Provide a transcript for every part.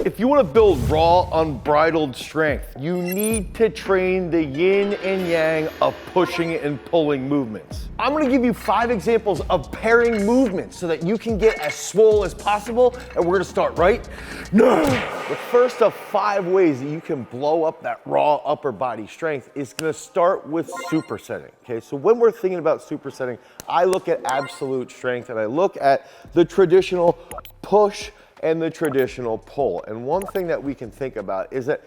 If you want to build raw, unbridled strength, you need to train the yin and yang of pushing and pulling movements. I'm going to give you 5 examples of pairing movements so that you can get as swole as possible, and we're going to start right now. The first of 5 ways that you can blow up that raw upper body strength is going to start with supersetting. Okay, so when we're thinking about supersetting, I look at absolute strength and I look at the traditional push and the traditional pull. And one thing that we can think about is that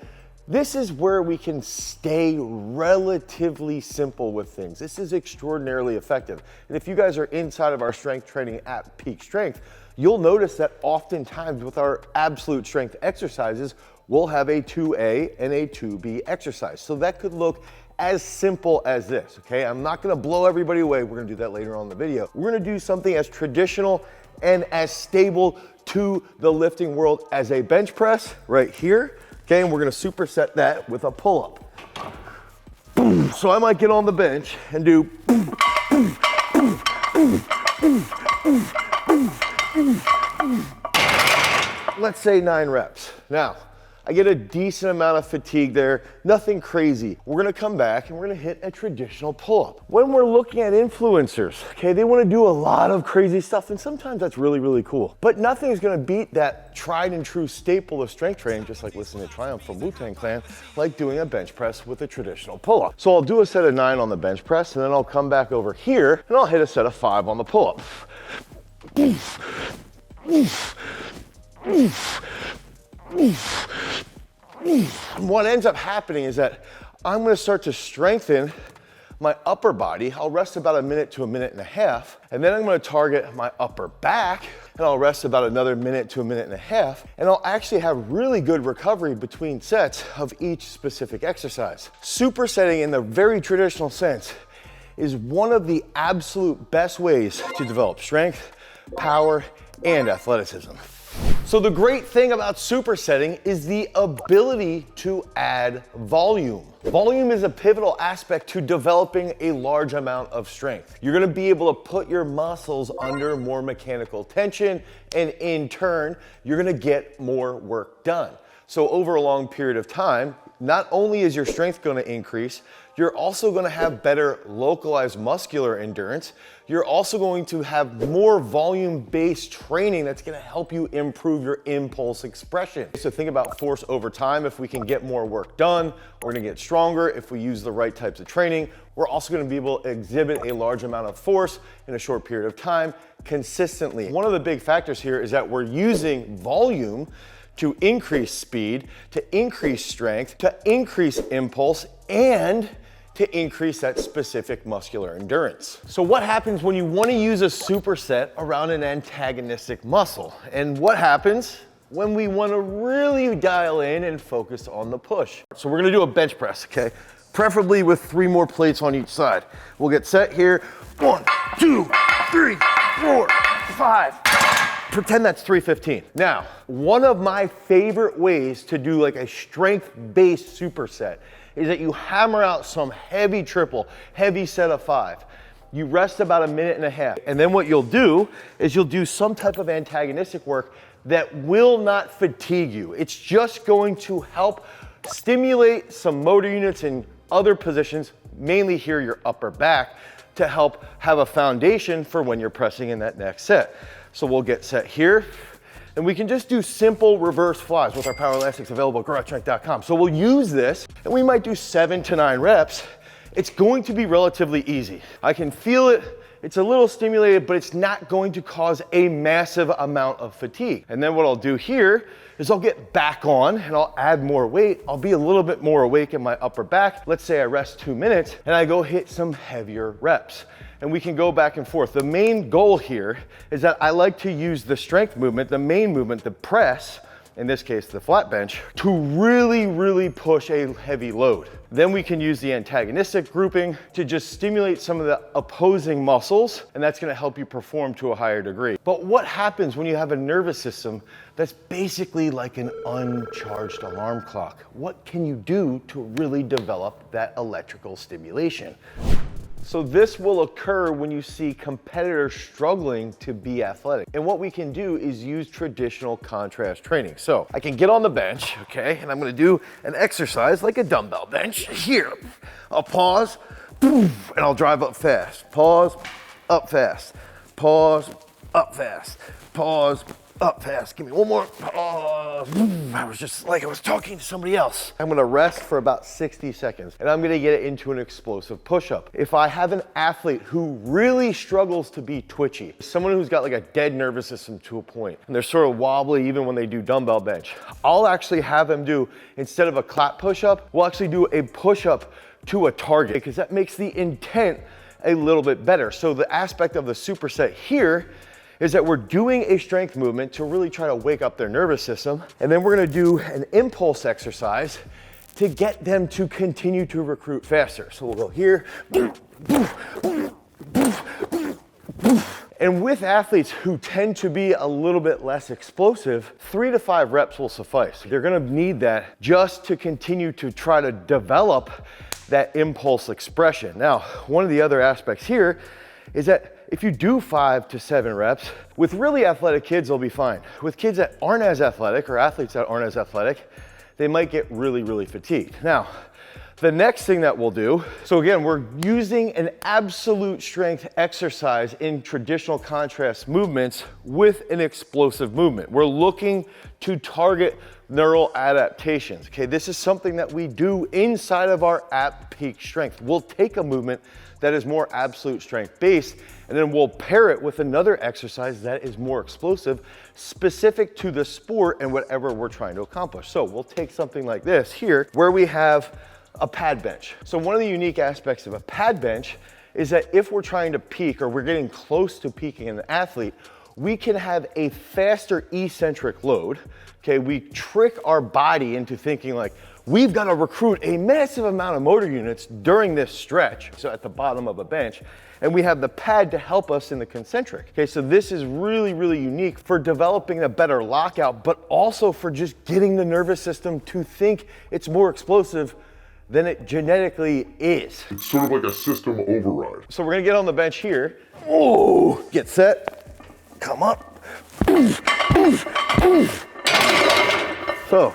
this is where we can stay relatively simple with things. This is extraordinarily effective. And if you guys are inside of our strength training at Peak Strength, you'll notice that oftentimes with our absolute strength exercises, we'll have a 2A and a 2B exercise. So that could look as simple as this, okay? I'm not gonna blow everybody away. We're gonna do that later on in the video. We're gonna do something as traditional and as stable to the lifting world as a bench press right here, okay? And we're gonna superset that with a pull-up. Boom. So I might get on the bench and do boom, boom, boom, boom, boom, boom, boom, boom, boom. Let's say 9 reps. Now, I get a decent amount of fatigue there, nothing crazy. We're gonna come back and we're gonna hit a traditional pull-up. When we're looking at influencers, okay, they wanna do a lot of crazy stuff, and sometimes that's really, really cool. But nothing's gonna beat that tried and true staple of strength training, just like listening to Triumph from Wu-Tang Clan, like doing a bench press with a traditional pull-up. So I'll do a set of 9 on the bench press, and then I'll come back over here, and I'll hit a set of 5 on the pull-up. And what ends up happening is that I'm going to start to strengthen my upper body. I'll rest about 1 minute to 1.5 minutes, and then I'm going to target my upper back, and I'll rest about another 1 minute to 1.5 minutes, and I'll actually have really good recovery between sets of each specific exercise. Supersetting in the very traditional sense is one of the absolute best ways to develop strength, power, and athleticism. So the great thing about supersetting is the ability to add volume. Volume is a pivotal aspect to developing a large amount of strength. You're gonna be able to put your muscles under more mechanical tension, and in turn, you're gonna get more work done. So over a long period of time, not only is your strength gonna increase, you're also gonna have better localized muscular endurance. You're also going to have more volume-based training that's gonna help you improve your impulse expression. So think about force over time. If we can get more work done, we're gonna get stronger. If we use the right types of training, we're also gonna be able to exhibit a large amount of force in a short period of time consistently. One of the big factors here is that we're using volume to increase speed, to increase strength, to increase impulse, and to increase that specific muscular endurance. So what happens when you want to use a superset around an antagonistic muscle? And what happens when we want to really dial in and focus on the push? So we're going to do a bench press, okay? Preferably with 3 more plates on each side. We'll get set here. 1, 2, 3, 4, 5. Pretend that's 315. Now, one of my favorite ways to do like a strength-based superset is that you hammer out some heavy triple, heavy set of 5. You rest about 1.5 minutes, and then what you'll do is you'll do some type of antagonistic work that will not fatigue you. It's just going to help stimulate some motor units in other positions, mainly here your upper back, to help have a foundation for when you're pressing in that next set. So we'll get set here, and we can just do simple reverse flies with our power elastics available at garagestrength.com. So we'll use this, and we might do 7 to 9 reps. It's going to be relatively easy. I can feel it. It's a little stimulated, but it's not going to cause a massive amount of fatigue. And then what I'll do here is I'll get back on and I'll add more weight. I'll be a little bit more awake in my upper back. Let's say I rest 2 minutes and I go hit some heavier reps. And we can go back and forth. The main goal here is that I like to use the strength movement, the main movement, the press, in this case the flat bench, to really push a heavy load. Then we can use the antagonistic grouping to just stimulate some of the opposing muscles, and that's gonna help you perform to a higher degree. But what happens when you have a nervous system that's basically like an uncharged alarm clock? What can you do to really develop that electrical stimulation? So this will occur when you see competitors struggling to be athletic. And what we can do is use traditional contrast training. So I can get on the bench, okay, and I'm gonna do an exercise like a dumbbell bench here. I'll pause, boom, and I'll drive up fast. Pause, up fast. Pause, up fast. Pause, up fast. Give me one more. Pause. I was just like I was talking to somebody else. I'm gonna rest for about 60 seconds and I'm gonna get it into an explosive push-up. If I have an athlete who really struggles to be twitchy, someone who's got like a dead nervous system to a point, and they're sort of wobbly even when they do dumbbell bench, I'll actually have them do, instead of a clap push-up, we'll actually do a push-up to a target, because that makes the intent a little bit better. So the aspect of the superset here is that we're doing a strength movement to really try to wake up their nervous system. And then we're gonna do an impulse exercise to get them to continue to recruit faster. So we'll go here. And with athletes who tend to be a little bit less explosive, 3 to 5 reps will suffice. They're gonna need that just to continue to try to develop that impulse expression. Now, one of the other aspects here is that if you do 5 to 7 reps, with really athletic kids, they'll be fine. With kids that aren't as athletic, or athletes that aren't as athletic, they might get really, really fatigued. Now, the next thing that we'll do, so again, we're using an absolute strength exercise in traditional contrast movements with an explosive movement. We're looking to target neural adaptations. Okay, this is something that we do inside of our at peak strength. We'll take a movement that is more absolute strength based, and then we'll pair it with another exercise that is more explosive, specific to the sport and whatever we're trying to accomplish. So we'll take something like this here, where we have a pad bench. So one of the unique aspects of a pad bench is that if we're trying to peak, or we're getting close to peaking in an athlete, we can have a faster eccentric load. Okay, we trick our body into thinking like, we've got to recruit a massive amount of motor units during this stretch. So at the bottom of a bench, and we have the pad to help us in the concentric. Okay, so this is really, really unique for developing a better lockout, but also for just getting the nervous system to think it's more explosive than it genetically is. It's sort of like a system override. So we're gonna get on the bench here. Oh, get set, come up. So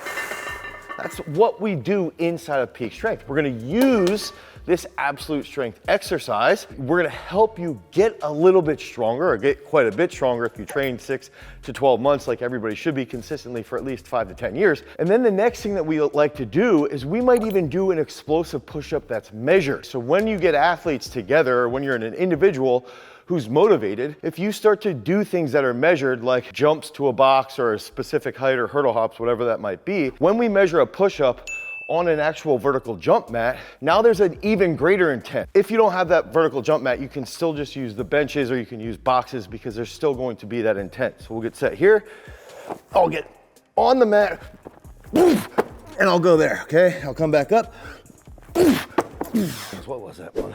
that's what we do inside of peak strength. We're gonna use this absolute strength exercise. We're gonna help you get a little bit stronger, or get quite a bit stronger if you train 6 to 12 months like everybody should be consistently for at least 5 to 10 years. And then the next thing that we like to do is we might even do an explosive push-up that's measured. So when you get athletes together, or when you're in an individual who's motivated, if you start to do things that are measured, like jumps to a box or a specific height or hurdle hops, whatever that might be, when we measure a push-up on an actual vertical jump mat, now there's an even greater intent. If you don't have that vertical jump mat, you can still just use the benches, or you can use boxes, because there's still going to be that intent. So we'll get set here. I'll get on the mat, and I'll go there, okay? I'll come back up. What was that one?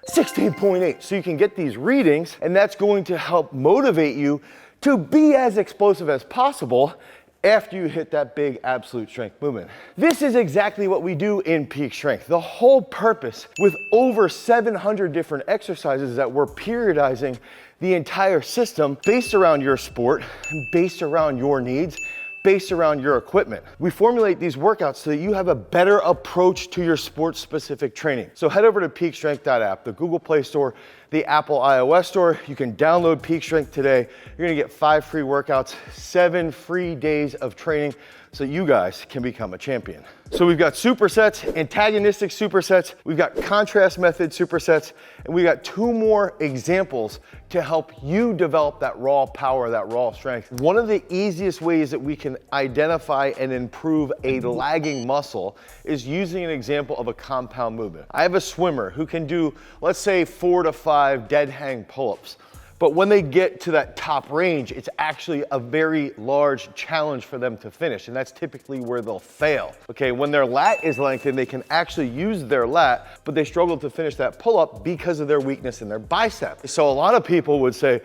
16.8. So you can get these readings, and that's going to help motivate you to be as explosive as possible after you hit that big absolute strength movement. This is exactly what we do in peak strength. The whole purpose, with over 700 different exercises, is that we're periodizing the entire system based around your sport, based around your needs, based around your equipment. We formulate these workouts so that you have a better approach to your sport-specific training. So head over to peakstrength.app, the Google Play Store, the Apple iOS Store. You can download Peak Strength today. You're gonna get 5 free workouts, 7 free days of training, so you guys can become a champion. So we've got supersets, antagonistic supersets, we've got contrast method supersets, and we got 2 more examples to help you develop that raw power, that raw strength. One of the easiest ways that we can identify and improve a lagging muscle is using an example of a compound movement. I have a swimmer who can do, let's say, 4 to 5 dead hang pull-ups. But when they get to that top range, it's actually a very large challenge for them to finish, and that's typically where they'll fail. Okay, when their lat is lengthened, they can actually use their lat, but they struggle to finish that pull-up because of their weakness in their bicep. So a lot of people would say,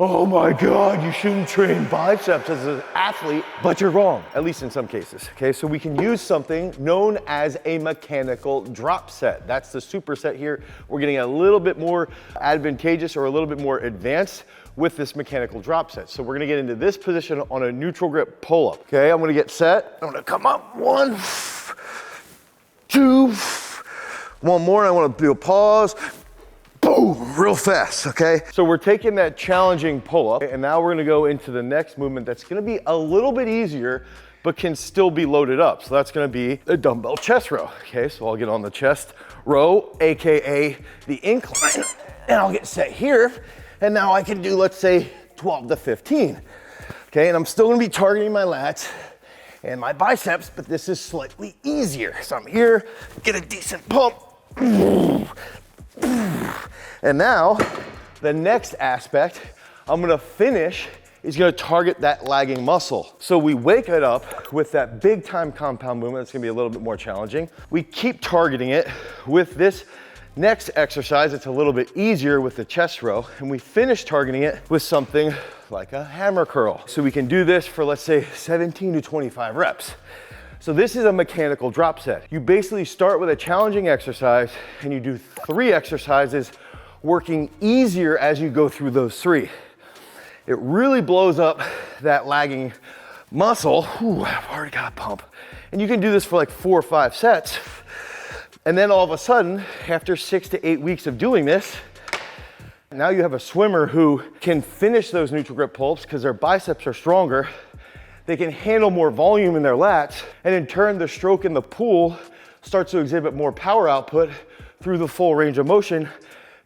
oh my God, you shouldn't train biceps as an athlete, but you're wrong, at least in some cases, okay? So we can use something known as a mechanical drop set. That's the superset here. We're getting a little bit more advantageous or a little bit more advanced with this mechanical drop set. So we're gonna get into this position on a neutral grip pull-up, okay? I'm gonna get set. I'm gonna come up, 1, 2, one more, and I wanna do a pause. Boom, real fast, okay? So we're taking that challenging pull-up, and now we're gonna go into the next movement that's gonna be a little bit easier, but can still be loaded up. So that's gonna be a dumbbell chest row, okay? So I'll get on the chest row, AKA the incline, and I'll get set here, and now I can do, let's say, 12 to 15, okay? And I'm still gonna be targeting my lats and my biceps, but this is slightly easier. So I'm here, get a decent pump. And now, the next aspect I'm gonna finish is gonna target that lagging muscle. So we wake it up with that big time compound movement. It's gonna be a little bit more challenging. We keep targeting it with this next exercise. It's a little bit easier with the chest row, and we finish targeting it with something like a hammer curl. So we can do this for, let's say, 17 to 25 reps. So this is a mechanical drop set. You basically start with a challenging exercise and you do 3 exercises, working easier as you go through those 3. It really blows up that lagging muscle. Ooh, I've already got a pump. And you can do this for like 4 or 5 sets. And then all of a sudden, after 6 to 8 weeks of doing this, now you have a swimmer who can finish those neutral grip pull-ups because their biceps are stronger. They can handle more volume in their lats, and in turn, the stroke in the pool starts to exhibit more power output through the full range of motion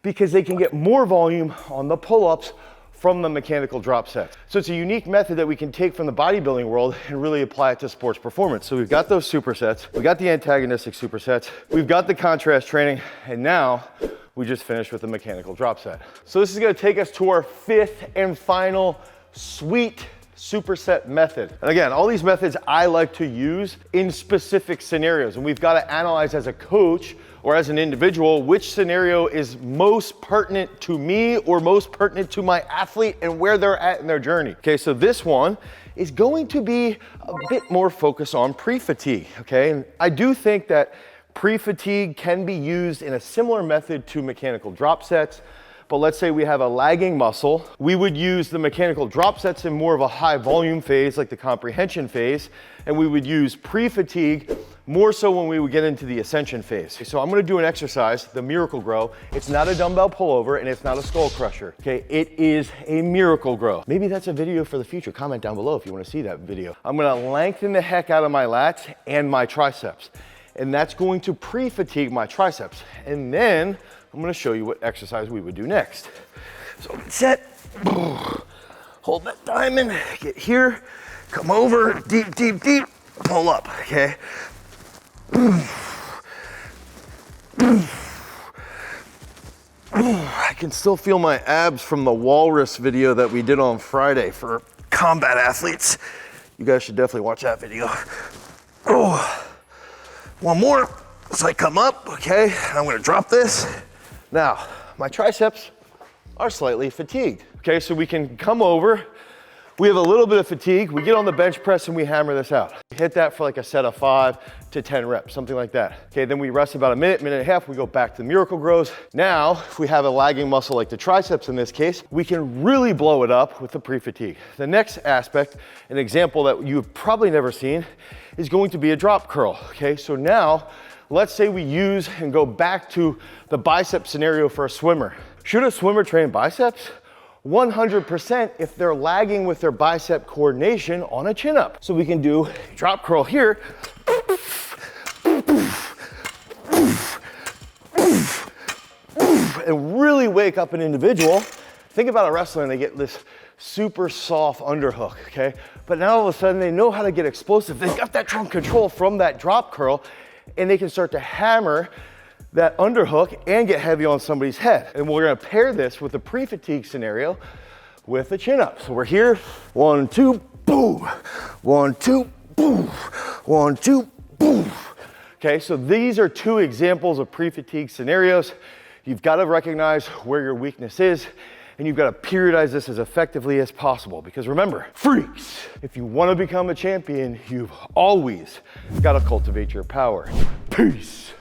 because they can get more volume on the pull-ups from the mechanical drop set. So it's a unique method that we can take from the bodybuilding world and really apply it to sports performance. So we've got those supersets, we got the antagonistic supersets, we've got the contrast training, and now we just finished with the mechanical drop set. So this is gonna take us to our 5th and final sweet superset method. And again, all these methods I like to use in specific scenarios, and we've got to analyze as a coach or as an individual which scenario is most pertinent to me or most pertinent to my athlete and where they're at in their journey. Okay, so this one is going to be a bit more focused on pre-fatigue, okay? And I do think that pre-fatigue can be used in a similar method to mechanical drop sets. But let's say we have a lagging muscle. We would use the mechanical drop sets in more of a high volume phase, like the comprehension phase, and we would use pre-fatigue more so when we would get into the ascension phase. So I'm gonna do an exercise, the miracle grow. It's not a dumbbell pullover and it's not a skull crusher, okay? It is a miracle grow. Maybe that's a video for the future. Comment down below if you wanna see that video. I'm gonna lengthen the heck out of my lats and my triceps, and that's going to pre-fatigue my triceps. And then I'm gonna show you what exercise we would do next. So get set, hold that diamond, get here, come over, deep, deep, deep, pull up, okay? I can still feel my abs from the walrus video that we did on Friday for combat athletes. You guys should definitely watch that video. Oh, one more as I come up, okay? I'm gonna drop this. Now, my triceps are slightly fatigued. Okay, so we can come over. We have a little bit of fatigue. We get on the bench press and we hammer this out. Hit that for like a set of 5 to 10 reps, something like that. Okay, then we rest about a minute, minute and a half. We go back to the miracle grows. Now, if we have a lagging muscle like the triceps in this case, we can really blow it up with the pre-fatigue. The next aspect, an example that you've probably never seen, is going to be a drop curl. Okay, so now, let's say we use and go back to the bicep scenario for a swimmer. Should a swimmer train biceps? 100% if they're lagging with their bicep coordination on a chin up. So we can do drop curl here. And really wake up an individual. Think about a wrestler and they get this super soft underhook, okay? But now all of a sudden they know how to get explosive. They've got that trunk control from that drop curl, and they can start to hammer that underhook and get heavy on somebody's head. And we're gonna pair this with a pre-fatigue scenario with a chin up. So we're here, 1, 2, boom. 1, 2, boom. 1, 2, boom. Okay, so these are 2 examples of pre-fatigue scenarios. You've got to recognize where your weakness is and you've got to periodize this as effectively as possible. Because remember, freaks, if you want to become a champion, you've always got to cultivate your power. Peace.